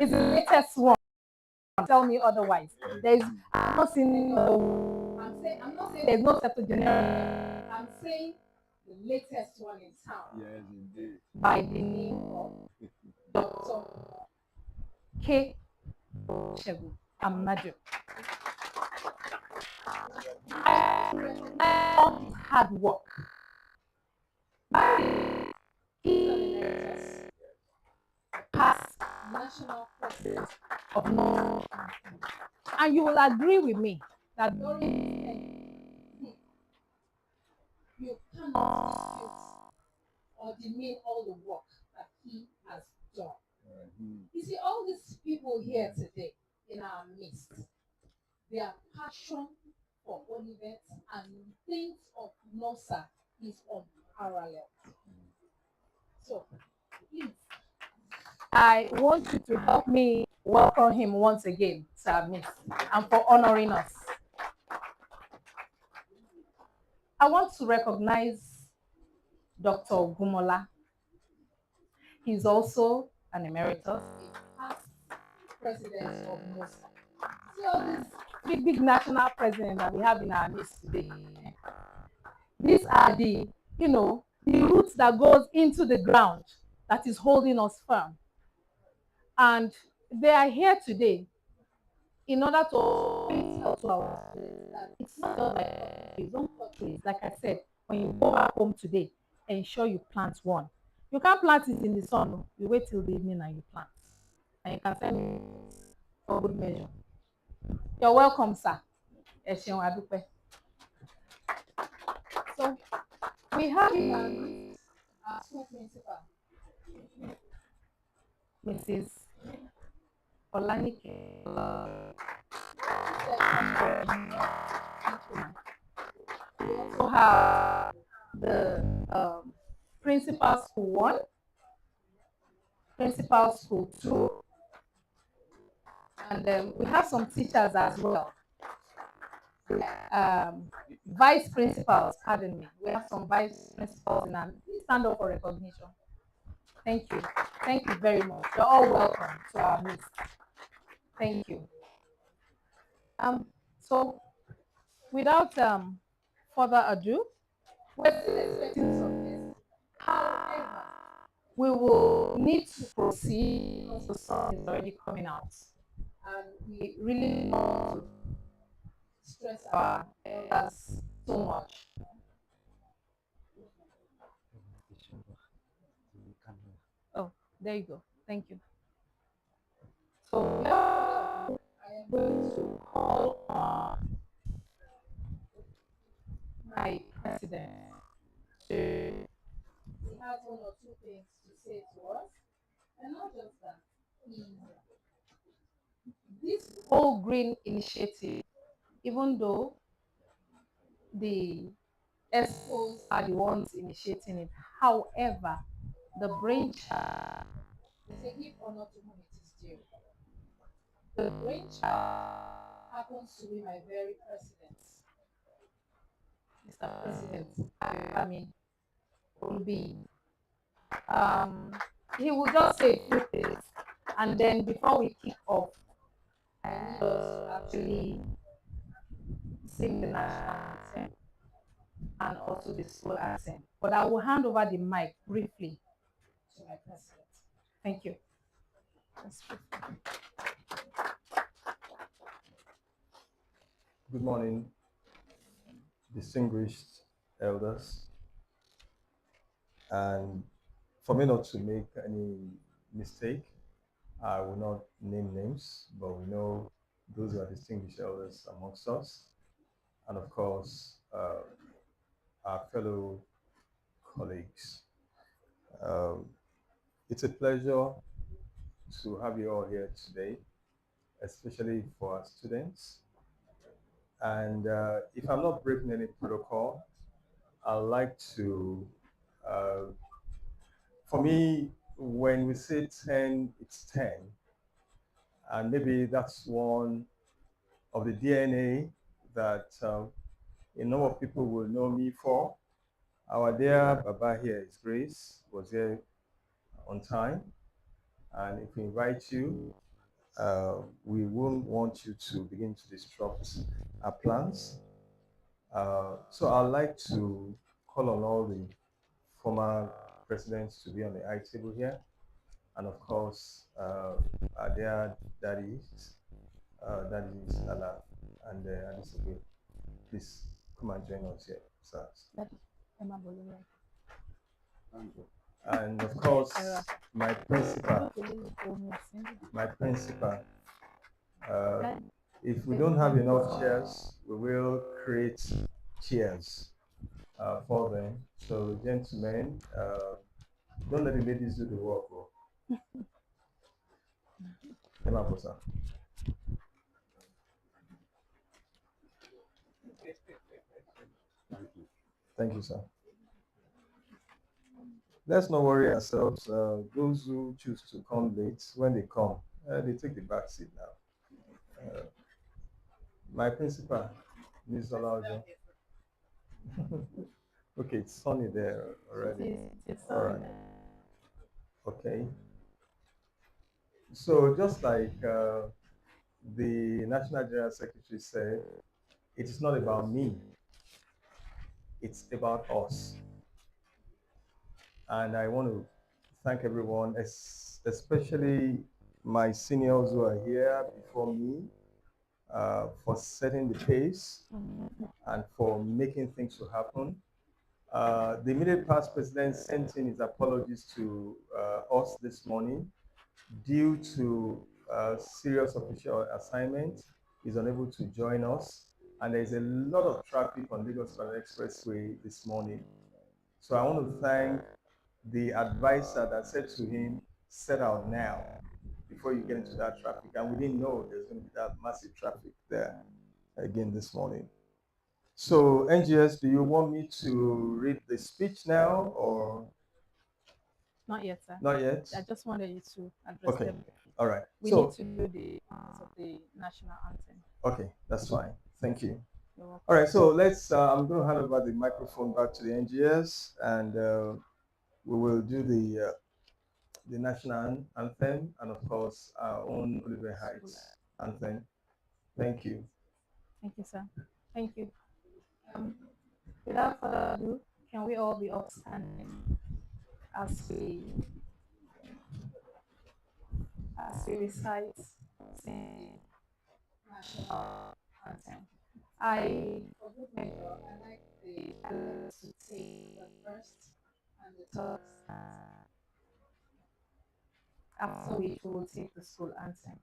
It's the latest one. Tell me otherwise. There's I'm not saying I'm not saying there's no septuagenarian. I'm saying the latest one in town. Yes, indeed. By the name of Dr. K. Shegu Amaju. All his hard work. He's an emeritus, past national president of Nosa. And you will agree with me that during this you cannot dispute or demean all the work that he has done. You see, all these people here today in our midst, their passion for Olivet and things of Nosa is unparalleled. So, please, I want you to help me welcome him once again, Sir Miss, and for honoring us. I want to recognize Dr. Gumola. He's also an emeritus, past president of Nosa. See all these big national presidents that we have in our midst today. These are the roots that goes into the ground that is holding us firm. And they are here today in order to tell to our students that it's not just like trees, don't cut trees. Like I said, when you go back home today, ensure you plant one. You can't plant it in the sun. No. You wait till the evening and you plant. And you can send me for good measure. You're welcome, sir. So we have in our school principal, Mrs. Olanike. We also have the principal school 1, principal school 2, and we have some teachers as well. Vice principals, pardon me. We have some vice principals in our stand up for recognition. Thank you. Thank you very much. You're all welcome to our midst. Thank you. So without further ado, we're still expecting some guests. However, we will need to proceed because the sun is already coming out. And we really want to stress our elders so much. Oh, there you go. Thank you. So now I am going to call on my president to he has one or two things to say to us. And not just that, this whole green initiative, even though the ESCOs are the ones initiating it, however, the brainchild is a give honor to whom it is due. The brainchild happens to be my very president, Mr. President. I mean, will be he will just say a few things, and then before we kick off, I need us to actually sing the national anthem and also the school anthem. But I will hand over the mic briefly to my president. Thank you. Good morning, distinguished elders. And for me not to make any mistake, I will not name names, but we know those who are distinguished elders amongst us. And of course, our fellow colleagues. It's a pleasure to have you all here today, especially for our students. And if I'm not breaking any protocol, I'd like to, for me, when we say 10, it's 10. And maybe that's one of the DNA that a number of people will know me for. Our dear Baba here is Grace, was here on time. And if we invite you, we won't want you to begin to disrupt our plans. So I'd like to call on all the former presidents to be on the high table here, and of course, our dear daddies, daddies Allah and Adisabel. Please come and join us here, sir. Daddy, Emma Bolivia. And of course, my principal, my principal. Uh, if we don't have enough chairs, we will create chairs for them. So, gentlemen, don't let the ladies do the work. Oh. Emma Bosa. Thank you, sir. Let's not worry ourselves. Those who choose to come late, when they come, they take the back seat now. My principal, Ms. Olaojo. Okay, it's sunny there already. All right. Okay. So just like the National General Secretary said, it is not about me. It's about us. And I want to thank everyone, especially my seniors who are here before me, for setting the pace and for making things to happen. The immediate past president sent in his apologies to us this morning due to serious official assignment. He's unable to join us, and there's a lot of traffic on Lagos Ibadan Expressway this morning. So I want to thank the advisor that said to him, set out now before you get into that traffic. And we didn't know there's going to be that massive traffic there again this morning. So NGS, do you want me to read the speech now or? Not yet, sir. Not yet? I just wanted you to address Okay. them. All right. We need to do the of the national anthem. Okay, that's fine. Thank you. You're welcome. All right, so let's, I'm going to hand over the microphone back to the NGS, and we will do the national anthem and, of course, our own Olivet Heights anthem. Thank you. Thank you, sir. Thank you. Without further ado, can we all be upstanding as we recite the national anthem? For good measure, I like the elders to take the first and the third stanza, after which we will take the school anthem.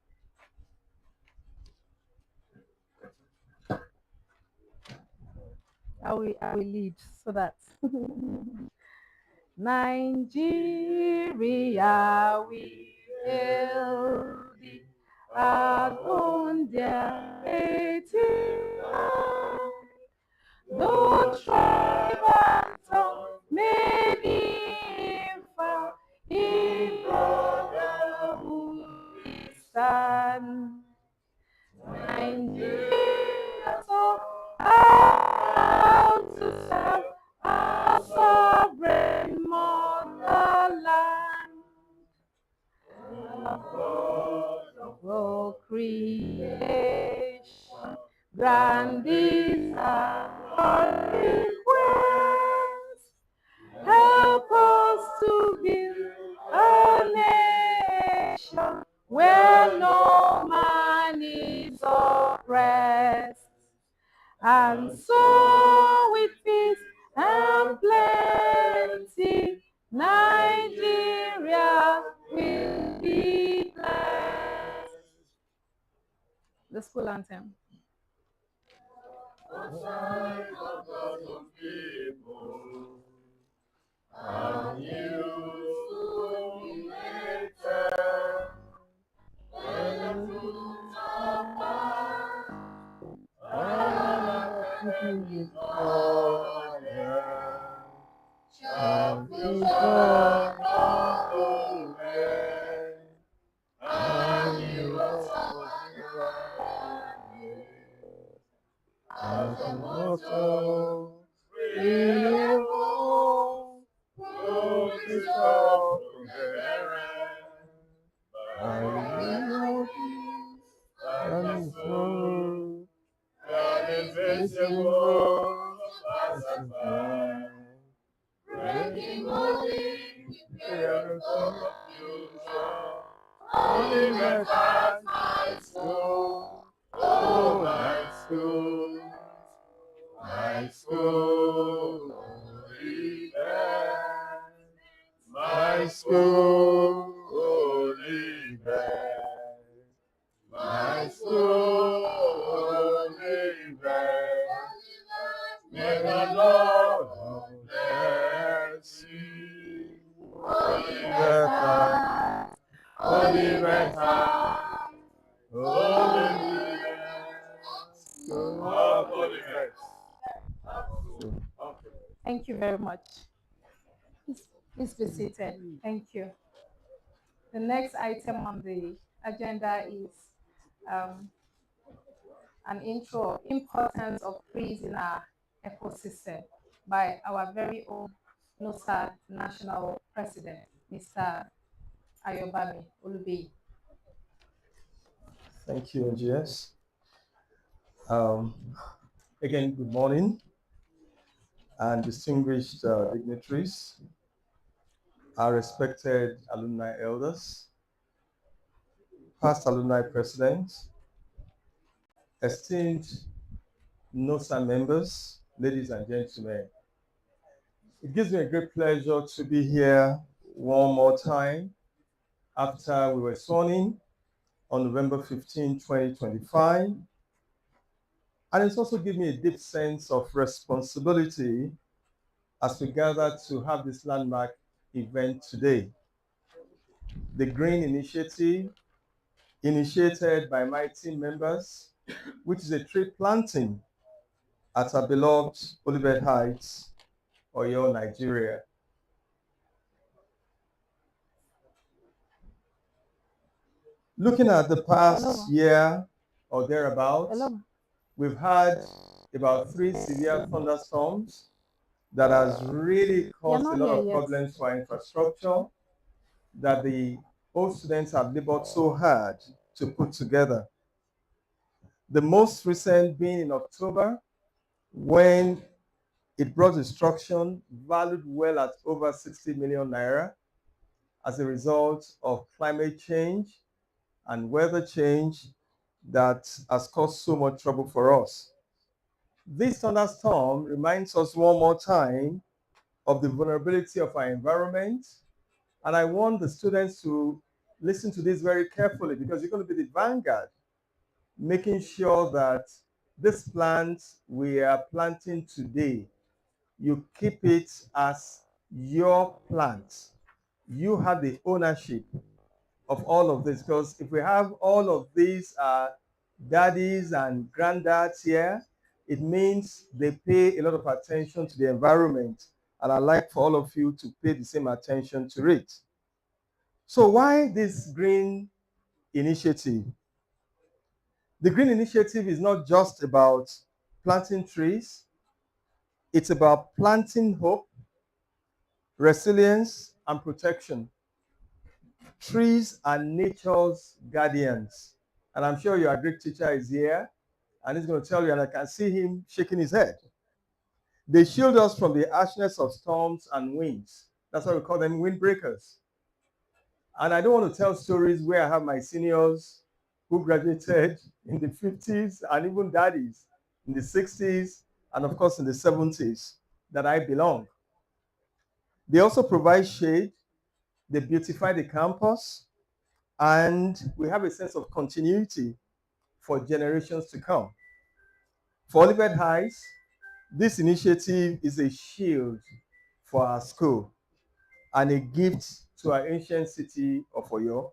I will lead so that Nigeria we hail thee, our own dear native land. Though tribe and tongue may differ, in brotherhood we stand. Nigeria, so proud to serve our sovereign motherland. God of all creation, grant this our request. Help us to build a nation where no man is oppressed, and so with peace and plenty, Nigeria will be blessed. The school anthem. People, and you created the fruits of man, and his honor shall be born of Olivet, and you also as an motto, we know, focus on parents, by melody, Olivet High School. Oh, high school. High school. Olivet. My school. Olivet. My school. Olivet. May the Lord bless you. Olivet High. Olivet High. Olivet. Olivet. Thank you very much. Please be seated. Thank you. The next item on the agenda is um, an intro of importance of trees in our ecosystem by our very own Nosa National President, Mr. Ayobami Olubi. Thank you, NGS. Um, Again, good morning, and distinguished dignitaries, our respected alumni elders, past alumni presidents, esteemed NOSA members, ladies and gentlemen. It gives me a great pleasure to be here one more time after we were sworn in on November 15, 2025. And it's also given me a deep sense of responsibility as we gather to have this landmark event today. The Green Initiative, initiated by my team members, which is a tree planting at our beloved Olivet Heights, Oyo, Nigeria. Looking at the past year or thereabouts, we've had about 3 severe thunderstorms that has really caused a lot of problems to our infrastructure that the old students have labored so hard to put together. The most recent being in October, when it brought destruction valued well at over 60 million naira as a result of climate change and weather change that has caused so much trouble for us. This thunderstorm reminds us one more time of the vulnerability of our environment. And I want the students to listen to this very carefully because you're going to be the vanguard, making sure that this plant we are planting today, you keep it as your plant. You have the ownership of all of this because if we have all of these daddies and granddads here, it means they pay a lot of attention to the environment. And I'd like for all of you to pay the same attention to it. So why this green initiative? The green initiative is not just about planting trees. It's about planting hope, resilience, and protection. Trees are nature's guardians. And I'm sure your Greek teacher is here and he's going to tell you, and I can see him shaking his head. They shield us from the harshness of storms and winds. That's why we call them windbreakers. And I don't want to tell stories where I have my seniors who graduated in the 50s and even daddies in the 60s and of course in the 70s that I belong. They also provide shade, they beautify the campus, and we have a sense of continuity for generations to come. For Olivet Heights, this initiative is a shield for our school and a gift to our ancient city of Oyo,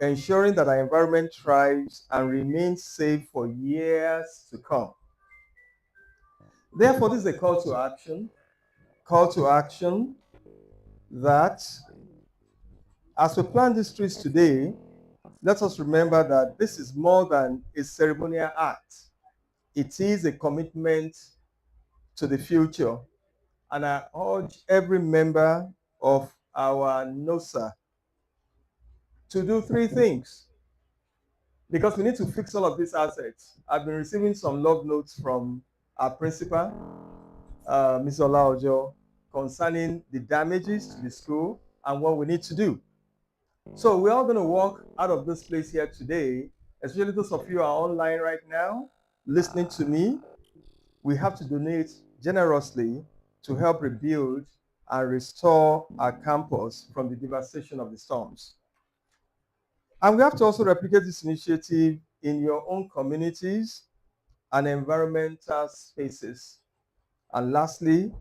ensuring that our environment thrives and remains safe for years to come. Therefore, this is a call to action that as we plant these trees today, let us remember that this is more than a ceremonial act. It is a commitment to the future. And I urge every member of our NOSA to do 3 things because we need to fix all of these assets. I've been receiving some love notes from our principal, Ms. Olaojo, concerning the damages to the school and what we need to do. So we're all going to walk out of this place here today, especially those of you who are online right now, listening to me. We have to donate generously to help rebuild and restore our campus from the devastation of the storms. And we have to also replicate this initiative in your own communities and environmental spaces. And lastly,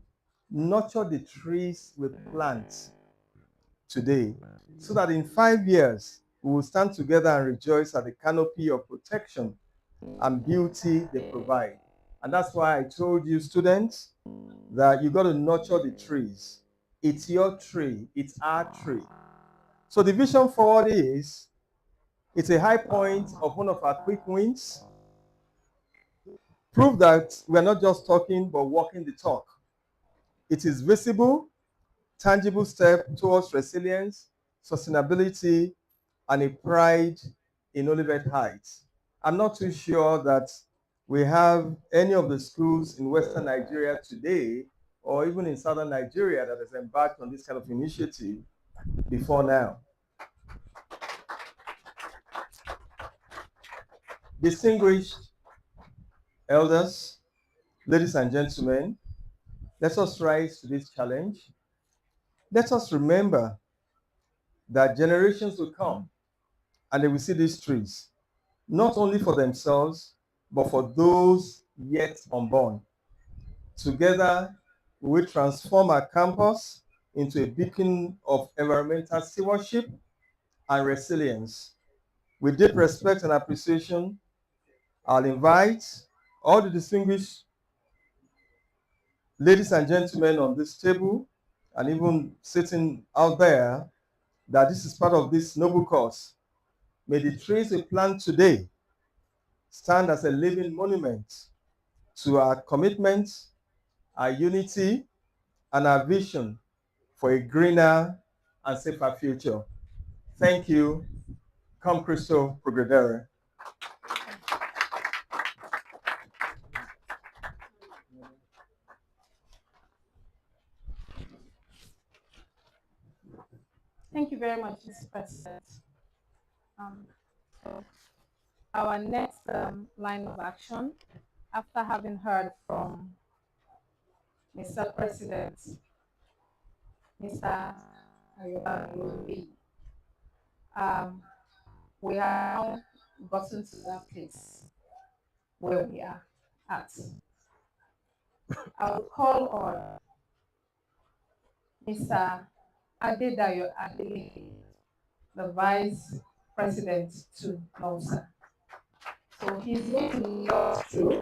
nurture the trees with plants today so that in 5 years, we will stand together and rejoice at the canopy of protection and beauty they provide. And that's why I told you, students, that you got to nurture the trees. It's your tree, it's our tree. So the vision forward is it's a high point of one of our quick wins. Prove that we're not just talking, but walking the talk. It is visible, tangible step towards resilience, sustainability, and a pride in Olivet Heights. I'm not too sure that we have any of the schools in Western Nigeria today, or even in Southern Nigeria, that has embarked on this kind of initiative before now. Distinguished elders, ladies and gentlemen, let us rise to this challenge. Let us remember that generations will come and they will see these trees, not only for themselves, but for those yet unborn. Together, we will transform our campus into a beacon of environmental stewardship and resilience. With deep respect and appreciation, I'll invite all the distinguished ladies and gentlemen on this table, and even sitting out there, that this is part of this noble cause. May the trees we plant today stand as a living monument to our commitment, our unity, and our vision for a greener and safer future. Thank you. Come Christo Progredere. Thank you very much, Mr. President. Um, our next line of action, after having heard from Mr. President, Mr. Ayola, um, we have now gotten to that place where we are at. I will call on Mr. Adedayo Adele, the Vice President to Nosa. So he's going to lead us through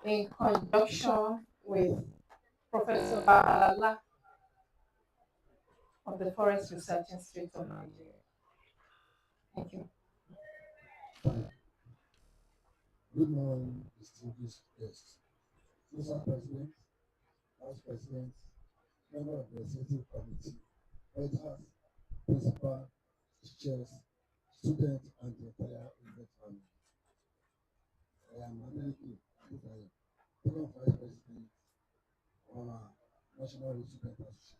in conjunction with Professor Babalala of the Forest Research Institute of Nigeria. Thank you. Good morning, distinguished guests. Mr. President, Vice President, member of the Executive Committee, elders, principal, teachers, students, and the entire Olivet family. I am Adeleke Adedayo, second Vice President of our National Youth Student Association.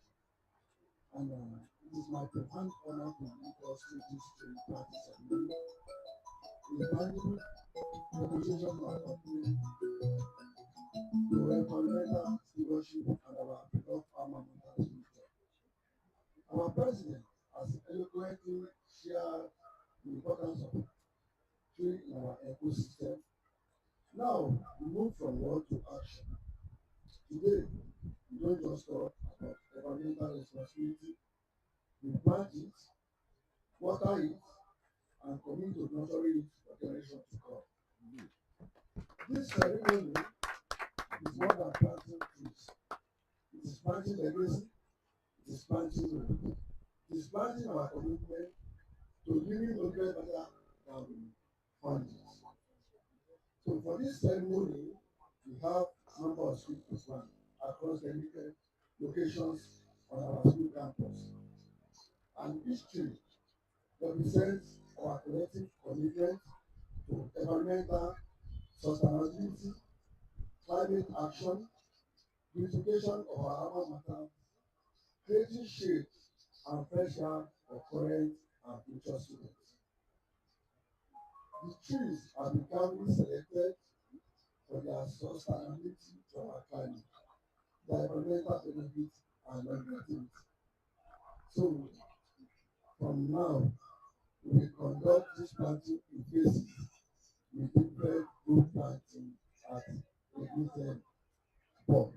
And it is my profound honor to lead us through this training practice ceremony. It is valuable demonstration of our country to environmental stewardship and our beloved alma mater future. Our president has eloquently shared the importance of tree in our ecosystem. Now we move from word to action. Today, we don't just talk about environmental responsibility, we plant it, water it, and commit to nurturing it for generations to come. This ceremony is more than planting trees. It is planting legacy, it is planting hope. It is planting our commitment to living Olivet better than we found it. So for this ceremony, we have a number of speakers planned across the different locations on our school campus. And each tree represents our collective commitment to environmental sustainability, climate action, beautification of our alma mater, creating shade and fresh air for current and future students. The trees are becoming selected for their sustainability to our climate, their environmental benefits and longevity. So from now, we will conduct this planting in phases with different group planting at a given spot.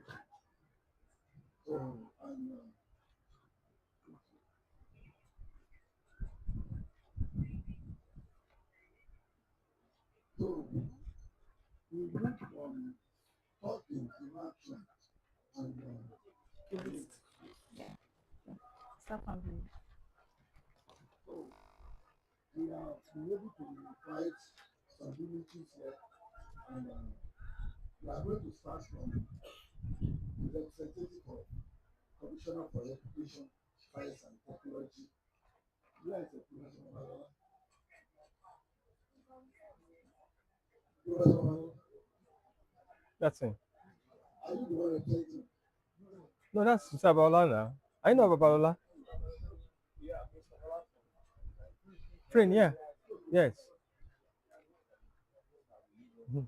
So and so we move from talking to action and Yeah. Stop and breathe. so we have been able to invite some dignitaries here and we are going to start from the representative of Commissioner for Education, Science and Technology. Where is the Professor Malola? Professor Malola, That's it. are you the one representing? No, that's Mr. Babalola now. I know Babalola. Friend, yeah. Yes. Mhm.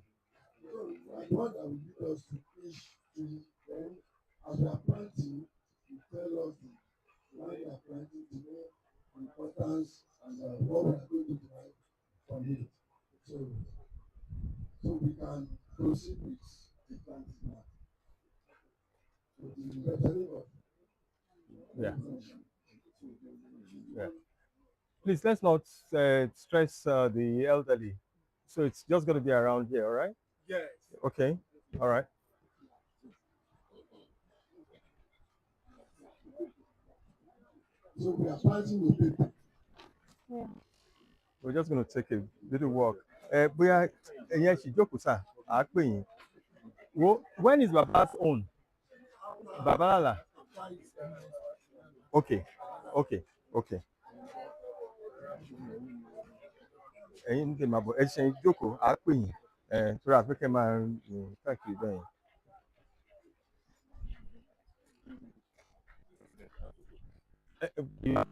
So you are the one that will lead us to each tree. Then as we are planting, you tell us the why we are planting to know the importance and what we are going to derive from it. So so we can proceed with the planting now. So the representative of Yeah. education. Yeah. Please let's not stress the elderly. So it's just going to be around here, all right? Okay. All right. So we are planting with people. Yeah. We're just going to take a little walk. Bóyá ẹ̀yin ẹ ṣì jókòó sà, à á pè yín. When is Baba's own? Babalala. Okay. Okay. Okay. Ẹ̀yin ń tèmi àbọ̀ ẹ ṣe jókòó, à á pè yín. Torí àfikẹ́ máa rìn káàkiri bẹ́ẹ̀ yẹn. Eh, eh,